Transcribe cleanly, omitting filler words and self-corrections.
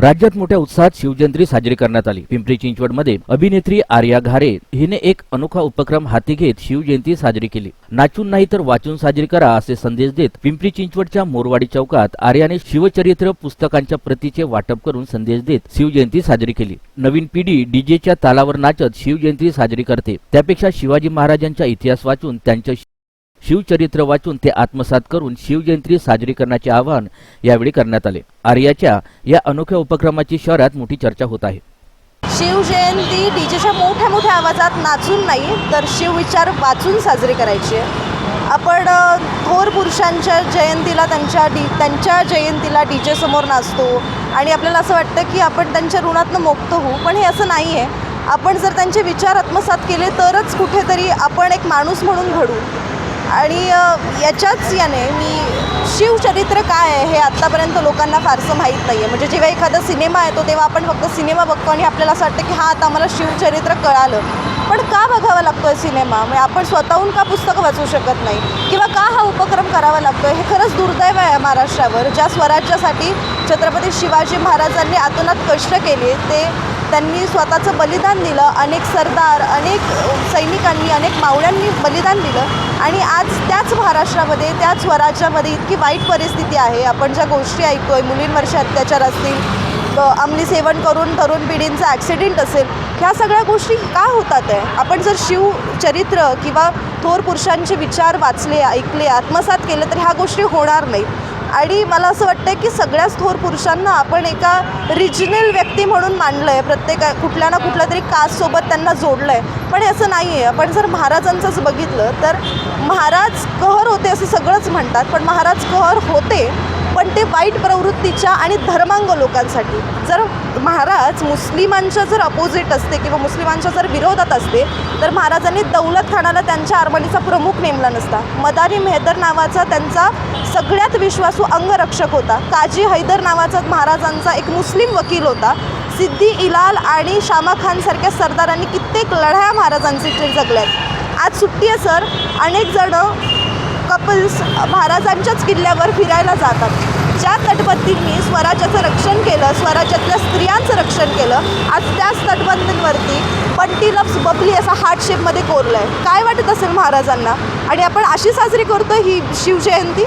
राज्यात मोठ्या उत्साहात शिवजयंती साजरी करण्यात आली। पिंपरी चिंचवडमध्ये अभिनेत्री आर्या घारे हिने एक अनोखा उपक्रम हाती घेत शिवजयंती साजरी केली। नाचून नाही तर वाचून साजरी करा असे संदेश देत पिंपरी चिंचवडच्या मोरवाडी चौकात आर्याने शिवचरित्र पुस्तकांच्या प्रतीचे वाटप करून संदेश देत शिवजयंती साजरी केली। नवीन पिढी डीजेच्या तालावर नाचत शिवजयंती साजरी करते, त्यापेक्षा शिवाजी महाराजांचा इतिहास वाचून त्यांच्या शिवचरित्र वाचून ते आत्मसात करून शिवजयंती साजरी करण्याचे आवाहन यावेळी करण्यात आले। आर्याच्या या अनोख्या उपक्रमाची शहरात मोठी चर्चा होत आहे। शिवजयंती डीजेच्या मोठ्या आवाजात नाचून नाही तर शिवविचार वाचून साजरी करायची आहे। आपण थोर पुरुषांच्या जयंतीला त्यांच्या जयंतीला डीजे समोर नाचतो आणि आपल्याला असं वाटतं की आपण त्यांच्या ऋणातनं मुक्त होऊ, पण हे असं नाही आहे। आपण जर त्यांचे विचार आत्मसात केले तरच कुठेतरी आपण एक माणूस म्हणून घडू। आणि याच्याच याने मी शिवचरित्र काय आहे हे आत्तापर्यंत लोकांना फारसं माहीत नाही आहे। म्हणजे जेव्हा एखादा सिनेमा येतो तेव्हा आपण फक्त सिनेमा बघतो आणि आपल्याला असं वाटतं की हा आता आम्हाला शिवचरित्र कळालं, पण का बघावा लागतो आहे सिनेमा? म्हणजे आपण स्वतःहून का पुस्तकं वाचू शकत नाही किंवा का हा उपक्रम करावा लागतो आहे? हे खरंच दुर्दैव आहे महाराष्ट्रावर। ज्या स्वराज्यासाठी छत्रपती शिवाजी महाराजांनी आतोनात कष्ट केले, त्यांनी स्वतःचं बलिदान दिलं। अनेक सरदार, अनेक सैनिकांनी, अनेक मावळ्यांनी बलिदान दिलं आणि आज त्याच महाराष्ट्रामध्ये, त्याच स्वराज्यामध्ये इतकी वाईट परिस्थिती आहे। आपण ज्या गोष्टी ऐकतोय, मुलींवरचे अत्याचार असतील, अंमली सेवन करून तरुण पिढींचा ॲक्सिडेंट असेल, ह्या सगळ्या गोष्टी का होतात आहे? आपण जर शिवचरित्र किंवा थोर पुरुषांचे विचार वाचले, ऐकले, आत्मसात केले तर ह्या गोष्टी होणार नाहीत। आणि मला असं वाटतं की सगळ्याच थोर पुरुषांना आपण एका रिजनल व्यक्ती म्हणून मानलं आहे, कुठल्या ना कुठल्या तरी कास्टसोबत त्यांना जोडलं आहे, पण असं नाही आहे। आपण जर महाराजांचंच बघितलं तर महाराज कहर होते असं सगळंच म्हणतात, पण महाराज कहर होते पण ते वाईट प्रवृत्तीच्या आणि धर्मांग लोकांसाठी। जर महाराज मुस्लिमांच्या जर अपोजिट असते किंवा मुस्लिमांच्या जर विरोधात असते तर महाराजांनी दौलत खानाला त्यांच्या आर्मनीचा प्रमुख नेमला नसता। मदारी मेहदर नावाचा त्यांचा सगळ्यात विश्वासू अंगरक्षक होता। काजी हैदर नावाचा महाराजांचा एक मुस्लिम वकील होता। सिद्दी इलाल आणि शामा खान सारख्या सरदारांनी कित्येक लढाया महाराजांचे जगल्यात। आज सुट्टी आहे सर, अनेक जण कपल्स महाराजांच्याच किल्ल्यावर फिरायला जातात। ज्या तटबंदींनी स्वराज्याचं रक्षण केलं, स्वराज्यातल्या स्त्रियांचं रक्षण केलं, आज त्याच तटबंदींवरती बंटी लव्स बबली असा हार्ट शेपमध्ये कोरलं आहे। काय वाटत असेल महाराजांना? आणि आपण अशी साजरी करतो ही शिवजयंती।